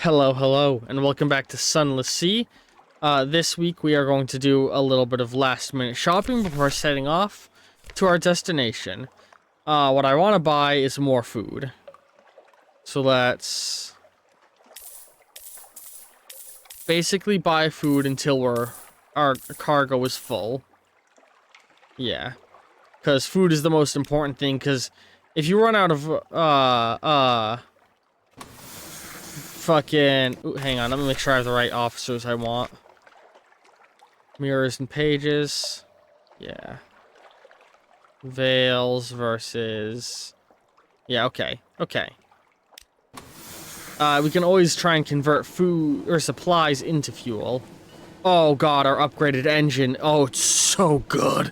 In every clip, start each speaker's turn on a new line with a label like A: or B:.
A: Hello, and welcome back to Sunless Sea. This week we are going to do a little bit of last-minute shopping before setting off to our destination. What I want to buy is more food. So let's basically buy food until our cargo is full. Yeah, because food is the most important thing, because if you run out of, fucking... Ooh, hang on, let me make sure I have the right officers I want. Mirrors and pages. Yeah. Veils versus... Yeah, okay. We can always try and convert food or supplies into fuel. Oh god, our upgraded engine. Oh, it's so good.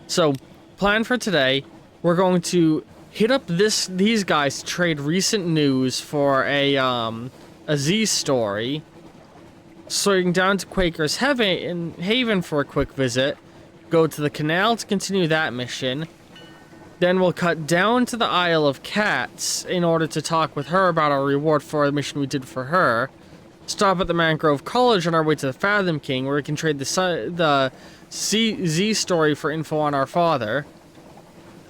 A: So, plan for today, we're going to hit up these guys to trade recent news for a Z story. Swing down to Quaker's Haven for a quick visit. Go to the canal to continue that mission. Then we'll cut down to the Isle of Cats in order to talk with her about our reward for the mission we did for her. Stop at the Mangrove College on our way to the Fathom King, where we can trade the Z story for info on our father.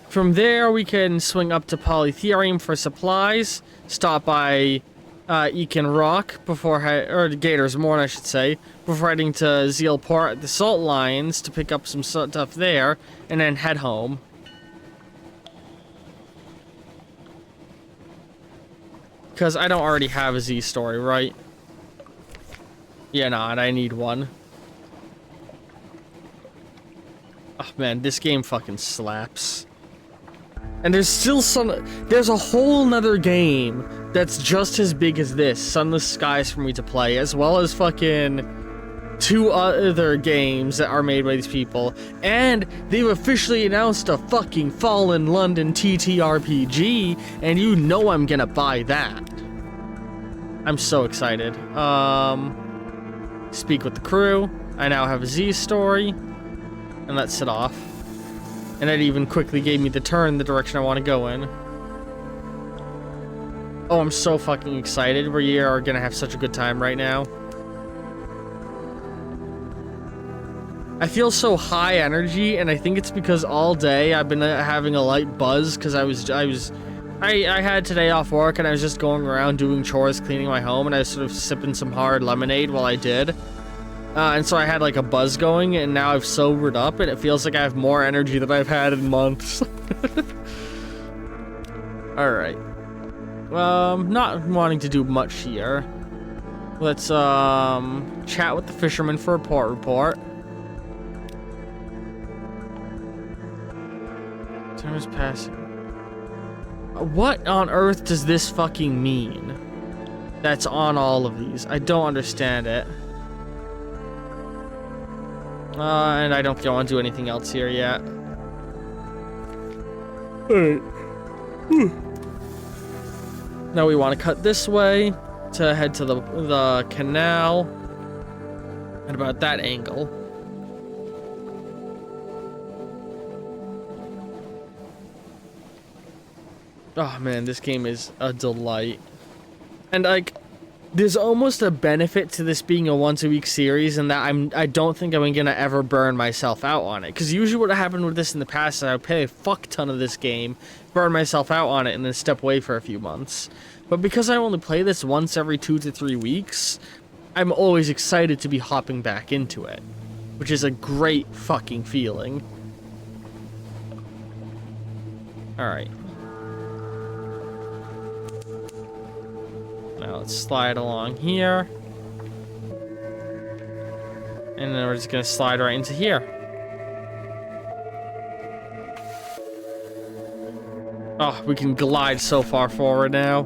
A: From there, we can swing up to Polytherium for supplies, stop by Ekin Rock or Gator's Morn, I should say, before heading to Zeal Port at the Salt Lions to pick up some stuff there, and then head home. Because I don't already have a Z story, right? Yeah, nah, and I need one. Oh man, this game fucking slaps. And there's a whole nother game that's just as big as this, Sunless Skies, for me to play, as well as fucking 2 other games that are made by these people. And they've officially announced a fucking Fallen London TTRPG, and you know I'm gonna buy that. I'm so excited. Speak with the crew. I now have a Z story. And let's set off. And it even quickly gave me the direction I want to go in. Oh, I'm so fucking excited. We are gonna have such a good time right now. I feel so high energy, and I think it's because all day I've been having a light buzz, because I had today off work, and I was just going around doing chores, cleaning my home, and I was sort of sipping some hard lemonade while I did. And so I had like a buzz going, and now I've sobered up, and it feels like I have more energy than I've had in months. Alright. Not wanting to do much here. Let's, chat with the fisherman for a port report. Time is passing. What on earth does this fucking mean? That's on all of these. I don't understand it. And I don't think I want to do anything else here yet. Alright. Now we want to cut this way to head to the canal. And about that angle. Oh man, this game is a delight. And like, there's almost a benefit to this being a once-a-week series, in that I don't think I'm gonna ever burn myself out on it. Because usually what happened with this in the past is I would play a fuck ton of this game, burn myself out on it, and then step away for a few months. But because I only play this once every 2 to 3 weeks, I'm always excited to be hopping back into it. Which is a great fucking feeling. Alright. Now let's slide along here. And then we're just gonna slide right into here. Oh, we can glide so far forward now.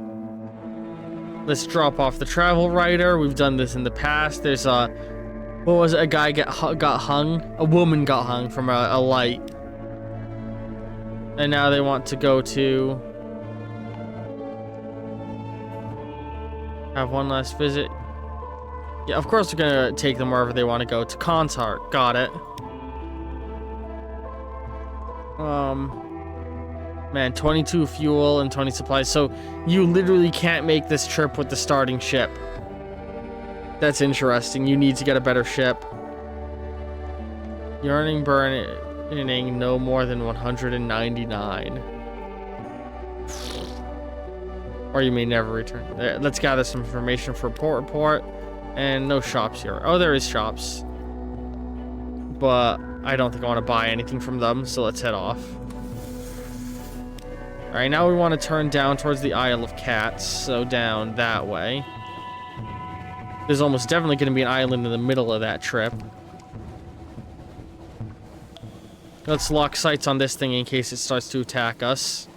A: Let's drop off the travel writer. We've done this in the past. There's a... What was it? A guy got hung? A woman got hung from a light. And now they want to go to... Have one last visit. Yeah, of course we're gonna take them wherever they want to go. To Consart. Got it. Man, 22 fuel and 20 supplies. So you literally can't make this trip with the starting ship. That's interesting. You need to get a better ship. Yearning burning no more than 199. Or you may never return. Let's gather some information for port report. And no shops here. Oh, there is shops. But I don't think I want to buy anything from them, so let's head off. Alright, now we want to turn down towards the Isle of Cats, so down that way. There's almost definitely going to be an island in the middle of that trip. Let's lock sights on this thing in case it starts to attack us.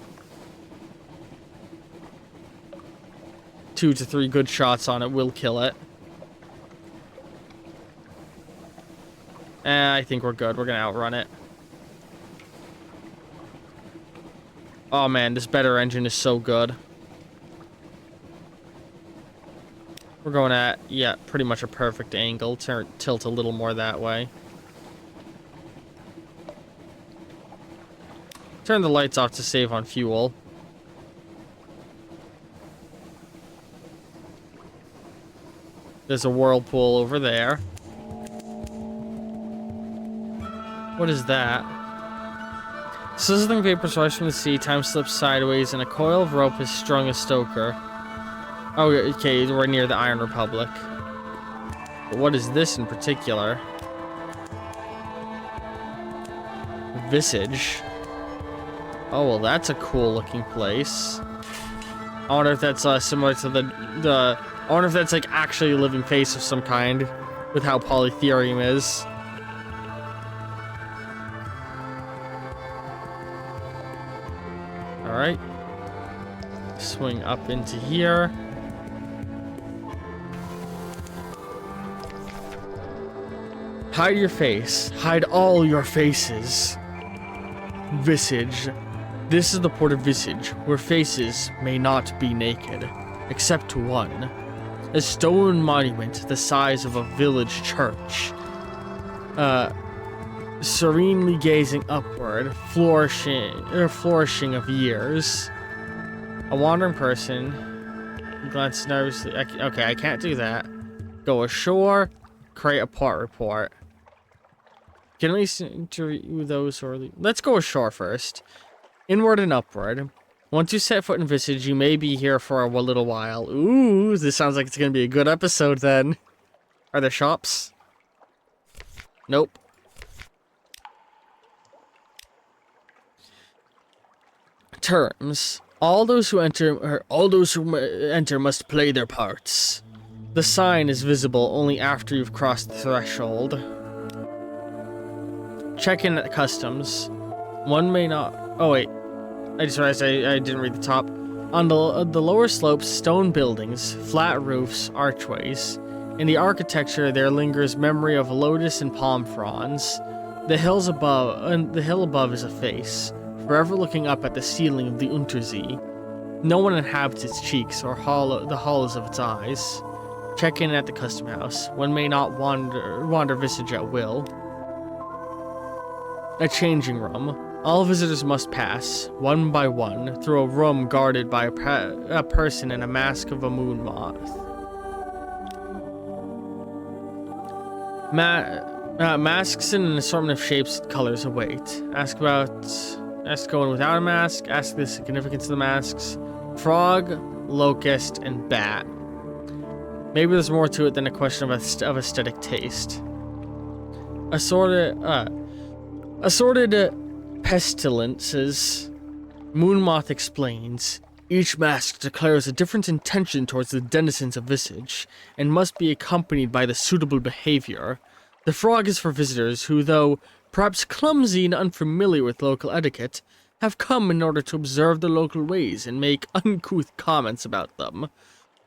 A: 2 to 3 good shots on it will kill it. I think we're good. We're going to outrun it. Oh man, this better engine is so good. We're going at, yeah, pretty much a perfect angle. Tilt a little more that way. Turn the lights off to save on fuel. There's a whirlpool over there. What is that? Sizzling vapors rise from the sea, time slips sideways, and a coil of rope has strung a stoker. Oh, okay, we're near the Iron Republic. But what is this in particular? Visage. Oh, well, that's a cool looking place. I wonder if that's similar to the... I wonder if that's like actually a living face of some kind with how polytherium is. Alright. Swing up into here. Hide your face. Hide all your faces. Visage. This is the port of Visage, where faces may not be naked, except one. A stone monument the size of a village church. Serenely gazing upward, flourishing of years. A wandering person. Glance nervously. Okay, I can't do that. Go ashore. Create a port report. Can we interview those who are... Let's go ashore first. Inward and upward. Once you set foot in Visage, you may be here for a little while. Ooh, this sounds like it's going to be a good episode then. Are there shops? Nope. Terms. All those who enter must play their parts. The sign is visible only after you've crossed the threshold. Check in at customs. One may not... Oh, wait. I just realized I didn't read the top. On the lower slopes, stone buildings, flat roofs, archways. In the architecture, there lingers memory of lotus and palm fronds. The hill above is a face, forever looking up at the ceiling of the Untersee. No one inhabits its cheeks or the hollows of its eyes. Check in at the custom house. One may not wander Visage at will. A changing room. All visitors must pass, one by one, through a room guarded by a person in a mask of a moon moth. Masks in an assortment of shapes and colors await. Ask going without a mask. Ask the significance of the masks. Frog, locust, and bat. Maybe there's more to it than a question of aesthetic taste. Assorted pestilences. Moonmoth explains. Each mask declares a different intention towards the denizens of Visage, and must be accompanied by the suitable behavior. The frog is for visitors who, though perhaps clumsy and unfamiliar with local etiquette, have come in order to observe the local ways and make uncouth comments about them.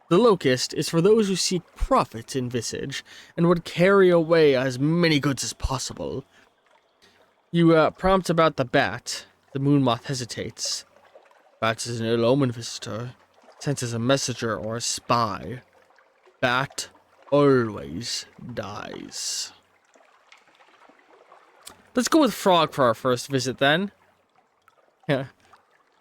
A: The locust is for those who seek profit in Visage, and would carry away as many goods as possible. You prompt about the bat. The moonmoth hesitates. Bat is an ill-omened visitor, sent as a messenger or a spy. Bat always dies. Let's go with frog for our first visit then. Yeah.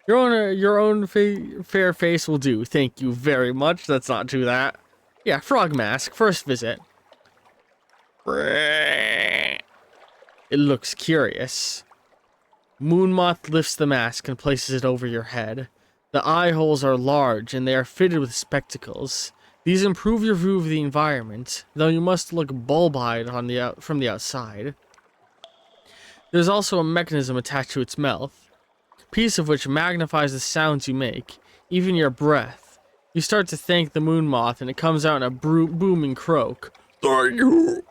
A: fair face will do. Thank you very much. Let's not do that. Yeah, frog mask. First visit. It looks curious. Moonmoth lifts the mask and places it over your head. The eye holes are large and they are fitted with spectacles. These improve your view of the environment, though you must look bulb-eyed from the outside. There's also a mechanism attached to its mouth, piece of which magnifies the sounds you make, even your breath. You start to thank the Moonmoth and it comes out in a booming croak. Thank you!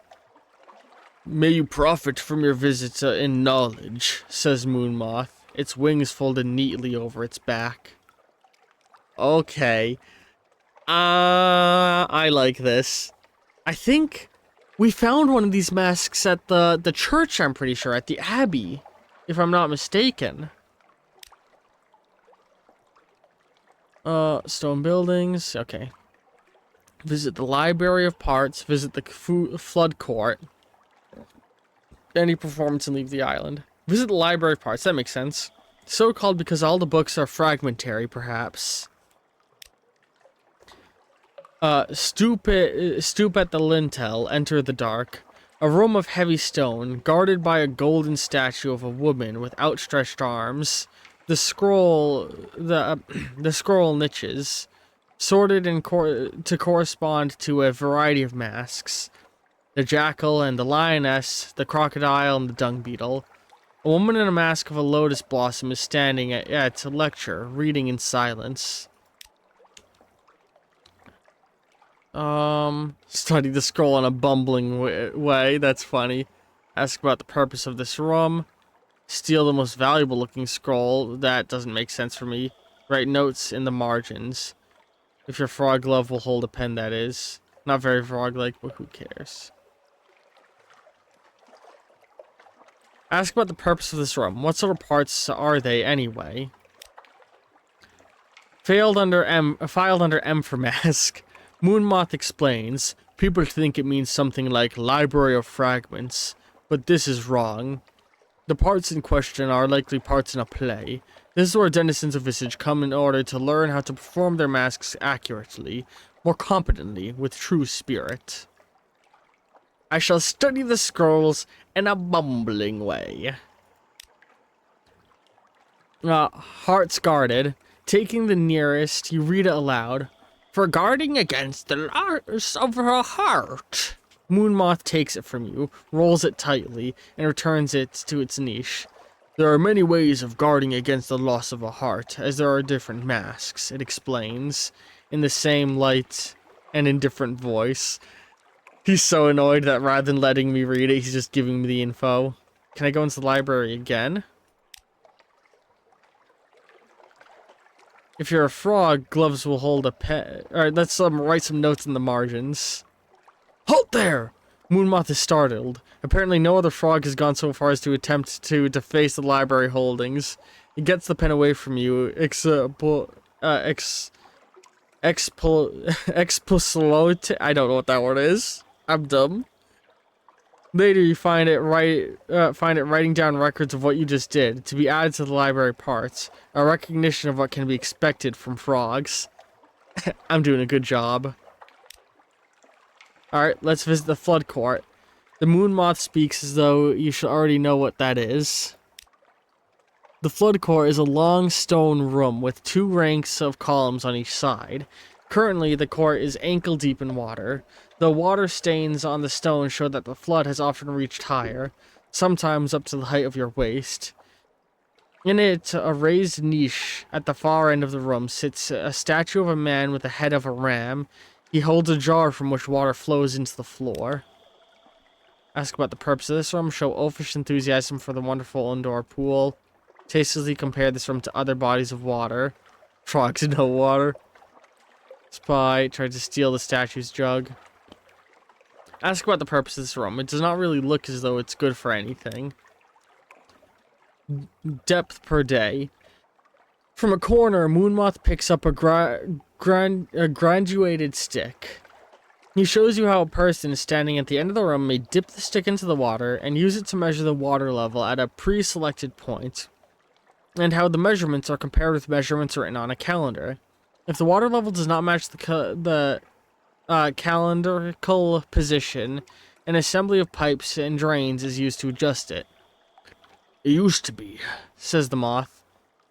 A: May you profit from your visit in knowledge, says Moonmoth, its wings folded neatly over its back. Okay. I like this. I think we found one of these masks at the church, I'm pretty sure, at the Abbey, if I'm not mistaken. Stone buildings, okay. Visit the Library of Parts, visit the Flood Court. Any performance and leave the island. Visit the Library of Parts, that makes sense. So called because all the books are fragmentary, perhaps. Stoop at the lintel, enter the dark. A room of heavy stone, guarded by a golden statue of a woman with outstretched arms. The scroll niches, sorted to correspond to a variety of masks. The jackal and the lioness, the crocodile and the dung beetle. A woman in a mask of a lotus blossom is standing at a lecture, reading in silence. Study the scroll in a bumbling way. That's funny. Ask about the purpose of this room. Steal the most valuable looking scroll. That doesn't make sense for me. Write notes in the margins. If your frog glove will hold a pen, that is. Not very frog-like, but who cares? Ask about the purpose of this room. What sort of parts are they, anyway? Filed under M for mask. Moonmoth explains, people think it means something like Library of Fragments, but this is wrong. The parts in question are likely parts in a play. This is where denizens of Visage come in order to learn how to perform their masks accurately, more competently, with true spirit. I shall study the scrolls in a bumbling way. Hearts guarded. Taking the nearest, you read it aloud. For guarding against the loss of her heart. Moonmoth takes it from you, rolls it tightly, and returns it to its niche. There are many ways of guarding against the loss of a heart, as there are different masks, it explains, in the same light and in different voice. He's so annoyed that rather than letting me read it, he's just giving me the info. Can I go into the library again? If you're a frog, gloves will hold a pen. Alright, let's write some notes in the margins. Halt there! Moonmoth is startled. Apparently no other frog has gone so far as to attempt to deface the library holdings. He gets the pen away from you, expulsate. I don't know what that word is. I'm dumb. Later, you find it writing down records of what you just did to be added to the library parts. A recognition of what can be expected from frogs. I'm doing a good job. Alright, let's visit the Flood Court. The Moonmoth speaks as though you should already know what that is. The Flood Court is a long stone room with 2 ranks of columns on each side. Currently, the court is ankle deep in water. The water stains on the stone show that the flood has often reached higher, sometimes up to the height of your waist. In it, a raised niche at the far end of the room sits a statue of a man with the head of a ram. He holds a jar from which water flows into the floor. Ask about the purpose of this room. Show oafish enthusiasm for the wonderful indoor pool. Tastefully compare this room to other bodies of water. Frogs in no water. Spy. Tried to steal the statue's jug. Ask about the purpose of this room. It does not really look as though it's good for anything. Depth per day. From a corner, Moonmoth picks up a graduated stick. He shows you how a person standing at the end of the room may dip the stick into the water and use it to measure the water level at a pre-selected point. and how the measurements are compared with measurements written on a calendar. If the water level does not match the calendrical position, an assembly of pipes and drains is used to adjust it. It used to be, says the moth,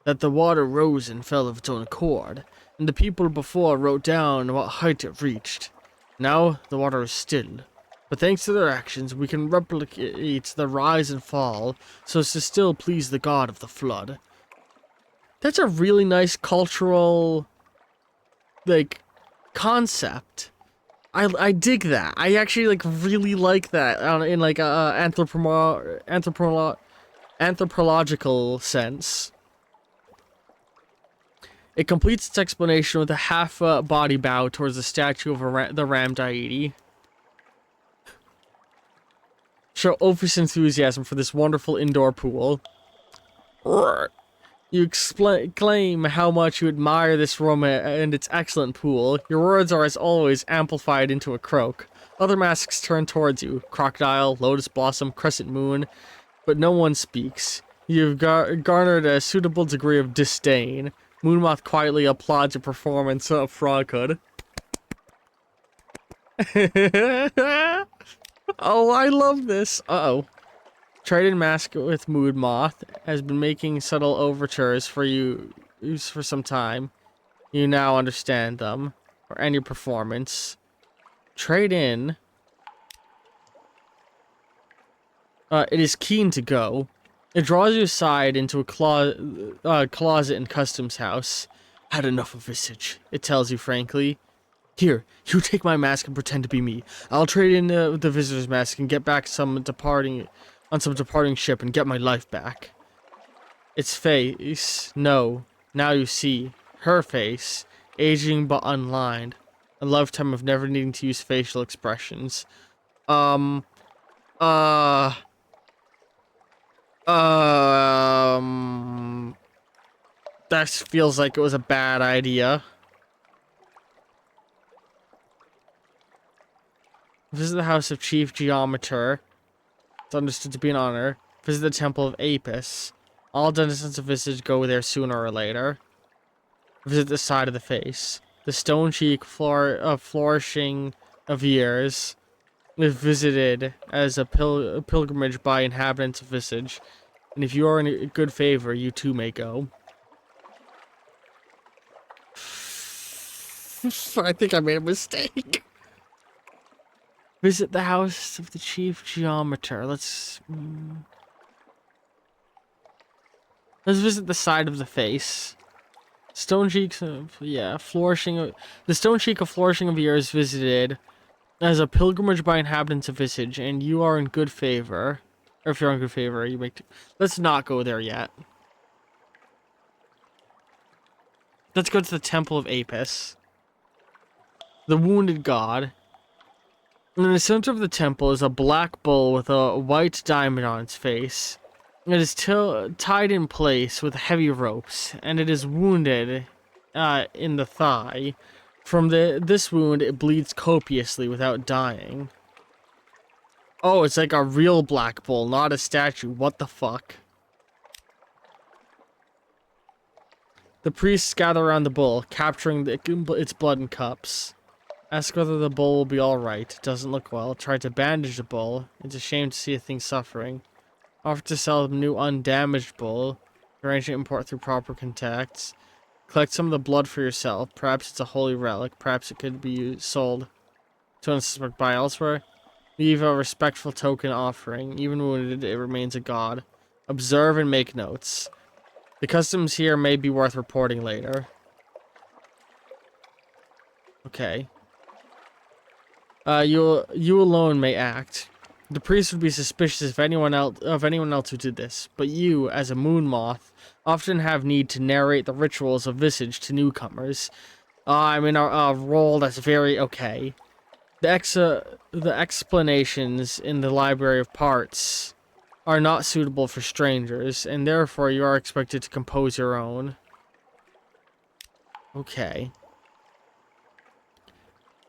A: that the water rose and fell of its own accord, and the people before wrote down what height it reached. Now the water is still, but thanks to their actions we can replicate the rise and fall so as to still please the god of the flood. That's a really nice cultural, like, concept. I dig that. I actually, like, really like that in, like, a anthropological sense. It completes its explanation with a half body bow towards the statue of the ram deity. Show obvious enthusiasm for this wonderful indoor pool. You claim how much you admire this room and its excellent pool. Your words are, as always, amplified into a croak. Other masks turn towards you. Crocodile, lotus blossom, crescent moon. But no one speaks. You've garnered a suitable degree of disdain. Moonmoth quietly applauds your performance of Froghood. Oh, I love this. Uh-oh. Trident Mask with Moonmoth has been making subtle overtures for you for some time. You now understand them, and your performance. Trade in. It is keen to go. It draws you aside into a closet in Customs House. Had enough of Visage, it tells you frankly. Here, you take my mask and pretend to be me. I'll trade in the visitor's mask and get back some departing ship and get my life back. Its face, no, now you see, her face, aging but unlined. A lifetime of never needing to use facial expressions. That feels like it was a bad idea. Visit the house of Chief Geometer. It's understood to be an honor. Visit the temple of Apis. All denizens of Visage go there sooner or later. Visit the side of the face. The stone cheek flourishing of years is visited as a pilgrimage by inhabitants of Visage. And if you are in good favor, you too may go. I think I made a mistake. Visit the house of the Chief Geometer. Let's visit the side of the face. Stone cheeks of, flourishing. The stone cheek of flourishing of years visited as a pilgrimage by inhabitants of Visage, and you are in good favor. Or if you're in good favor, you make. Let's not go there yet. Let's go to the temple of Apis. The wounded god. In the center of the temple is a black bull with a white diamond on its face. It is tied in place with heavy ropes, and it is wounded in the thigh. From this wound, it bleeds copiously without dying. Oh, it's like a real black bull, not a statue. What the fuck? The priests gather around the bull, capturing its blood in cups. Ask whether the bull will be alright. It doesn't look well. Try to bandage the bull. It's a shame to see a thing suffering. Offer to sell the new undamaged bull. Arrange to import through proper contacts. Collect some of the blood for yourself. Perhaps it's a holy relic. Perhaps it could be sold to unsuspect buy elsewhere. Leave a respectful token offering. Even wounded, it remains a god. Observe and make notes. The customs here may be worth reporting later. Okay. You alone may act. The priest would be suspicious of anyone else who did this, but you, as a moon moth, often have need to narrate the rituals of Visage to newcomers. I'm in a role that's very okay. The explanations in the Library of Parts are not suitable for strangers, and therefore you are expected to compose your own. Okay.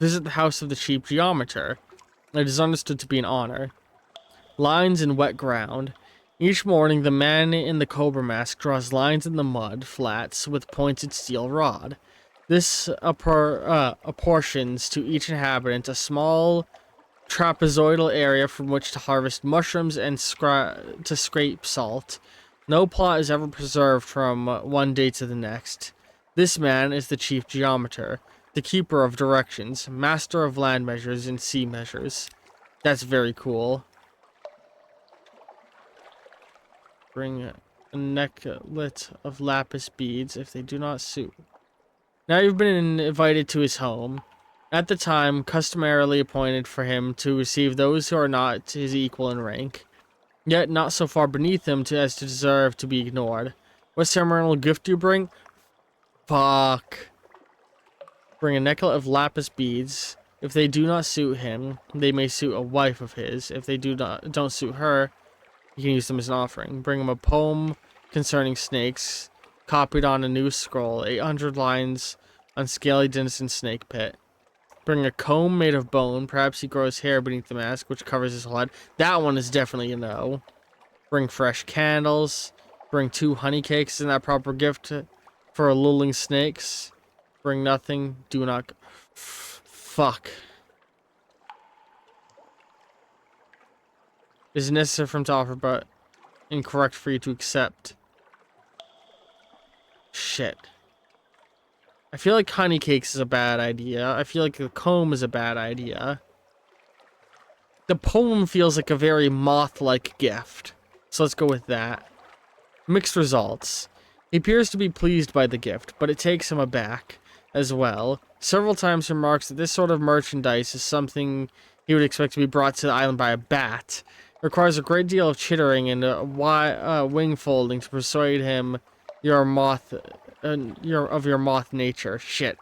A: Visit the house of the Chief Geometer. It is understood to be an honor. Lines in wet ground. Each morning, the man in the cobra mask draws lines in the mud flats with pointed steel rod. This apportions to each inhabitant a small trapezoidal area from which to harvest mushrooms and to scrape salt. No plot is ever preserved from one day to the next. This man is the chief geometer, the keeper of directions, master of land measures and sea measures. That's very cool. Bring a necklet of lapis beads if they do not suit. Now you've been invited to his home. At the time, customarily appointed for him to receive those who are not his equal in rank, yet not so far beneath him as to deserve to be ignored. What ceremonial gift do you bring? Fuck. Bring a necklet of lapis beads. If they do not suit him, they may suit a wife of his. If they don't suit her, you can use them as an offering. Bring him a poem concerning snakes, copied on a new scroll, 800 lines on scaly Denison snake pit. Bring a comb made of bone. Perhaps he grows hair beneath the mask, which covers his whole head. That one is definitely a no. Bring fresh candles. Bring 2 honey cakes. Isn't that proper gift for lulling snakes? Bring nothing. Do not... Fuck. It is necessary for him to offer, but incorrect for you to accept. Shit. I feel like honey cakes is a bad idea. I feel like the comb is a bad idea. The poem feels like a very moth-like gift. So let's go with that. Mixed results. He appears to be pleased by the gift, but it takes him aback as well. Several times he remarks that this sort of merchandise is something he would expect to be brought to the island by a bat. It requires a great deal of chittering and wing folding to persuade him you're a moth... of your moth nature. Shit.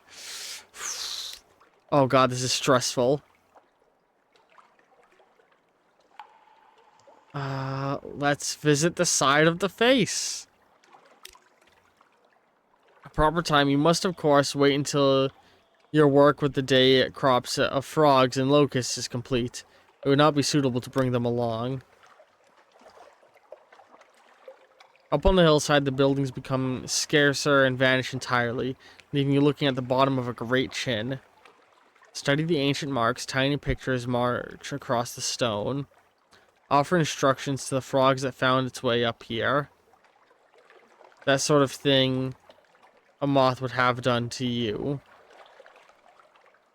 A: Oh god, this is stressful. Let's visit the side of the face. A proper time. You must, of course, wait until your work with the day crops of frogs and locusts is complete. It would not be suitable to bring them along. Up on the hillside, the buildings become scarcer and vanish entirely, leaving you looking at the bottom of a great chin. Study the ancient marks. Tiny pictures march across the stone. Offer instructions to the frogs that found its way up here. That sort of thing a moth would have done to you.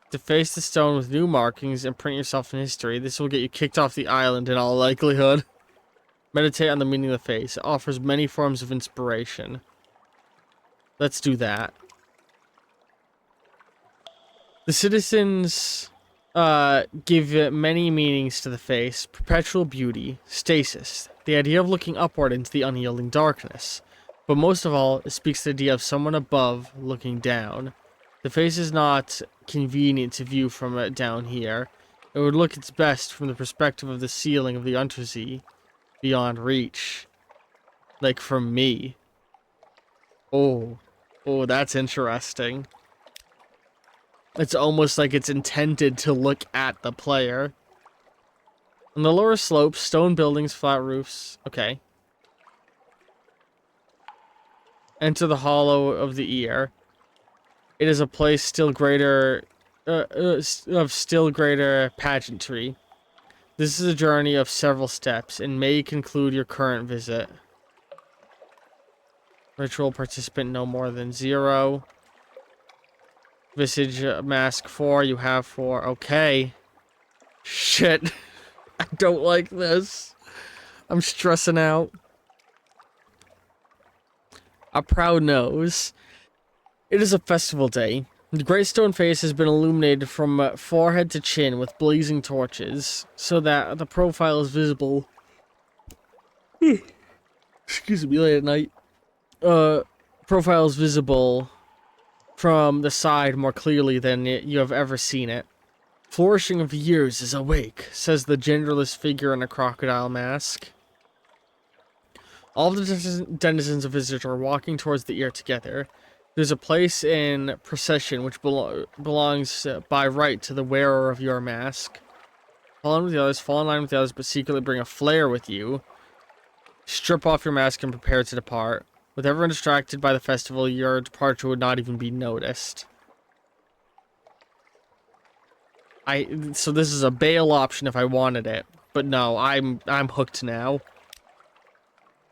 A: Deface the stone with new markings and print yourself in history. This will get you kicked off the island in all likelihood. Meditate on the meaning of the face. It offers many forms of inspiration. Let's do that. The citizens give many meanings to the face. Perpetual beauty, stasis, the idea of looking upward into the unyielding darkness. But most of all, it speaks to the idea of someone above looking down. The face is not convenient to view from it down here. It would look its best from the perspective of the ceiling of the Untersea, beyond reach. Like from me. Oh, that's interesting. It's almost like it's intended to look at the player. On the lower slopes, stone buildings, flat roofs. Okay. Enter the hollow of the ear. It is a place still greater, of still greater pageantry. This is a journey of several steps and may conclude your current visit. Ritual participant no more than 0. Visage mask 4, you have 4. Okay. Shit. I don't like this. I'm stressing out. A proud nose. It is a festival day. The great stone face has been illuminated from forehead to chin with blazing torches, so that the profile is visible. Excuse me, late at night. Profile is visible from the side more clearly than you have ever seen it. Flourishing of years is awake, says the genderless figure in a crocodile mask. All the denizens of Visage are walking towards the ear together. There's a place in procession which belongs by right to the wearer of your mask. Fall in with the others, fall in line with the others, but secretly bring a flare with you. Strip off your mask and prepare to depart. With everyone distracted by the festival, your departure would not even be noticed. So this is a bail option if I wanted it, but no, I'm hooked now.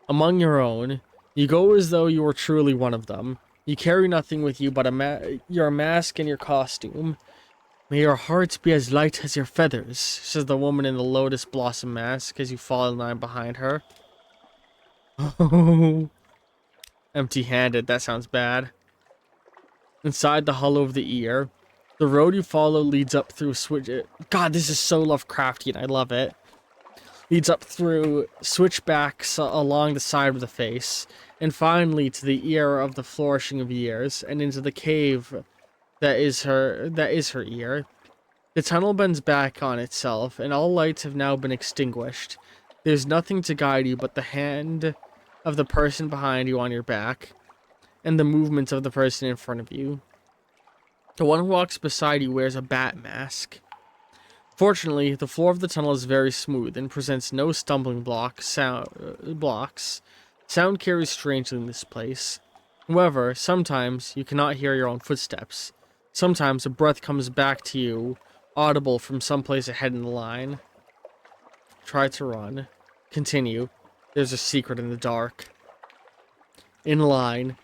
A: Among your own, you go as though you were truly one of them. You carry nothing with you but your mask and your costume. May your hearts be as light as your feathers, says the woman in the lotus blossom mask as you fall in line behind her. Oh, empty-handed, that sounds bad. Inside the hollow of the ear, the road you follow leads up through God, this is so Lovecraftian, I love it. Leads up through switchbacks along the side of the face, and finally to the ear of the flourishing of years, and into the cave that is her ear. The tunnel bends back on itself, and all lights have now been extinguished. There's nothing to guide you but the hand of the person behind you on your back, and the movements of the person in front of you. The one who walks beside you wears a bat mask. Fortunately, the floor of the tunnel is very smooth and presents no stumbling blocks. Sound carries strangely in this place. However, sometimes you cannot hear your own footsteps. Sometimes a breath comes back to you, audible from someplace ahead in the line. Try to run. Continue. There's a secret in the dark. In line,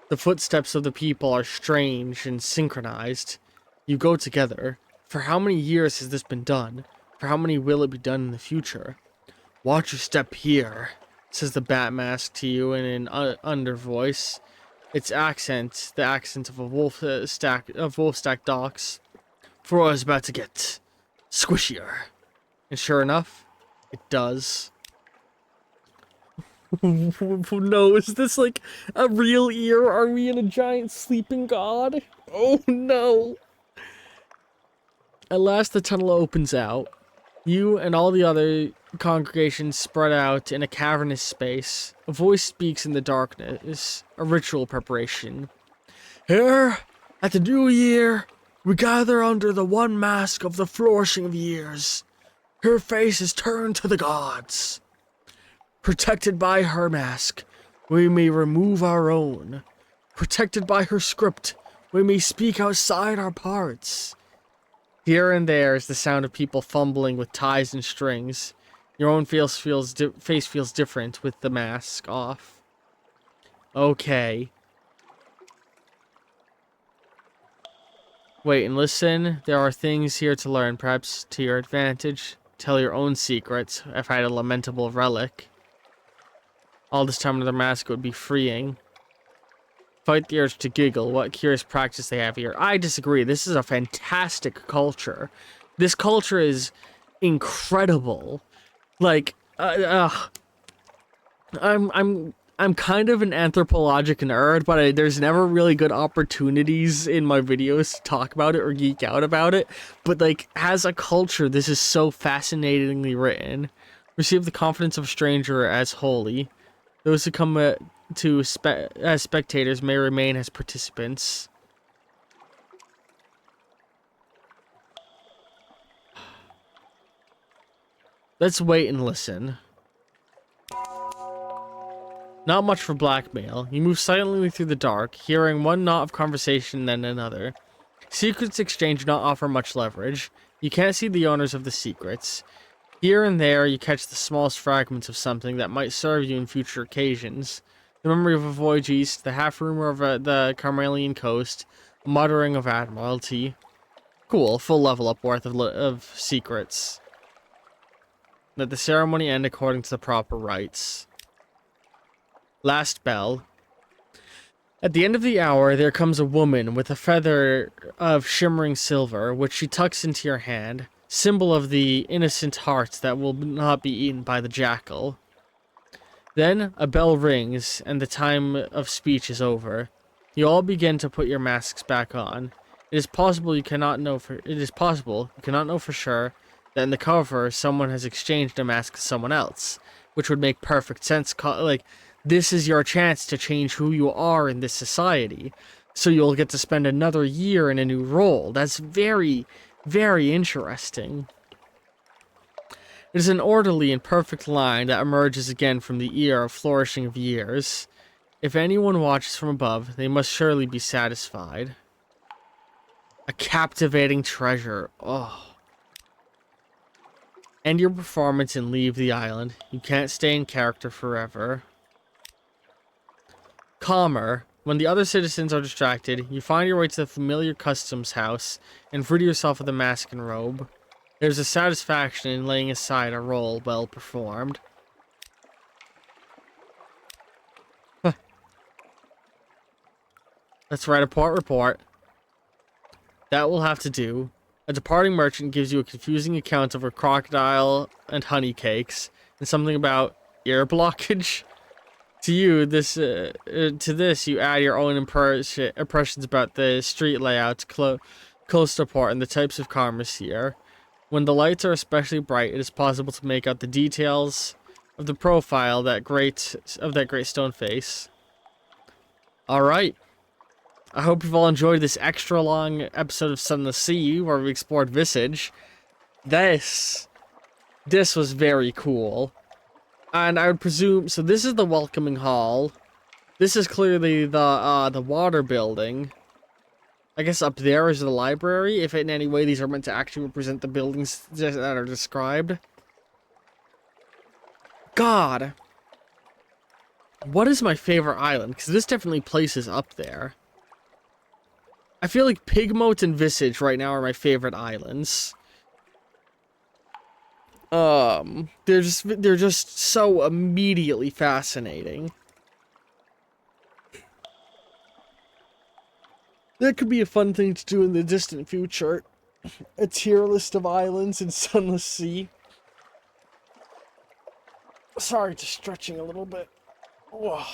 A: the footsteps of the people are strange and synchronized. You go together. For how many years has this been done? For how many will it be done in the future? Watch your step here, says the bat mask to you in an under voice. Its accent, the accent of a wolf stack docks. For I was about to get squishier. And sure enough, it does. No, is this like a real ear? Are we in a giant sleeping god? Oh no! At last the tunnel opens out. You and all the other congregations spread out in a cavernous space. A voice speaks in the darkness, a ritual preparation. Here, at the new year, we gather under the one mask of the flourishing of years. Her face is turned to the gods. Protected by her mask, we may remove our own. Protected by her script, we may speak outside our parts. Here and there is the sound of people fumbling with ties and strings. Your own face feels different with the mask off. Okay. Wait and listen. There are things here to learn, perhaps to your advantage. Tell your own secrets. If I had a lamentable relic. All this time under the mask would be freeing. Fight the urge to giggle. What curious practice they have here. I disagree. This is a fantastic culture. This culture is incredible. Like, I'm kind of an anthropologic nerd, but there's never really good opportunities in my videos to talk about it or geek out about it. But like, as a culture, this is so fascinatingly written. Receive the confidence of a stranger as holy. Those who come as spectators may remain as participants. Let's wait and listen. Not much for blackmail. You move silently through the dark, hearing one knot of conversation then another. Secrets exchange do not offer much leverage. You can't see the owners of the secrets. Here and there, you catch the smallest fragments of something that might serve you in future occasions. The memory of a voyage east, the half-rumor of the Carmelian coast, a muttering of admiralty. Cool, full level up worth of secrets. Let the ceremony end according to the proper rites. Last bell. At the end of the hour, there comes a woman with a feather of shimmering silver, which she tucks into your hand. Symbol of the innocent heart that will not be eaten by the jackal. Then a bell rings, and the time of speech is over. You all begin to put your masks back on. It is possible you cannot know for sure that in the cover someone has exchanged a mask with someone else, which would make perfect sense. Like, this is your chance to change who you are in this society, so you'll get to spend another year in a new role. That's very, very interesting. It is an orderly and perfect line that emerges again from the era flourishing of years. If anyone watches from above, they must surely be satisfied. A captivating treasure. Oh. End your performance and leave the island. You can't stay in character forever. Calmer. When the other citizens are distracted, you find your way to the familiar customs house and rid yourself of the mask and robe. There's a satisfaction in laying aside a role well performed. Huh. Let's write a port report. That will have to do. A departing merchant gives you a confusing account of a crocodile and honey cakes, and something about ear blockage. To this, you add your own impressions about the street layouts close to port and the types of commerce here. When the lights are especially bright, it is possible to make out the details of the profile of that great stone face. All right. I hope you've all enjoyed this extra long episode of Sunless Sea where we explored Visage. This was very cool. And I would presume, so this is the welcoming hall. This is clearly the water building. I guess up there is the library, if in any way these are meant to actually represent the buildings that are described. God. What is my favorite island? Because this definitely places up there. I feel like Pigmote and Visage right now are my favorite islands. They're just so immediately fascinating. That could be a fun thing to do in the distant future. A tier list of islands in Sunless Sea. Sorry, just stretching a little bit. Whoa.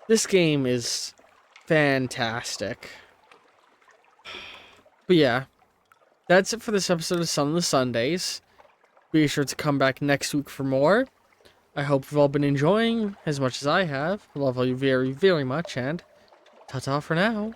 A: This game is fantastic. But yeah, that's it for this episode of Sunless Sundays. Be sure to come back next week for more. I hope you've all been enjoying as much as I have. I love all you very, very much, and ta-ta for now.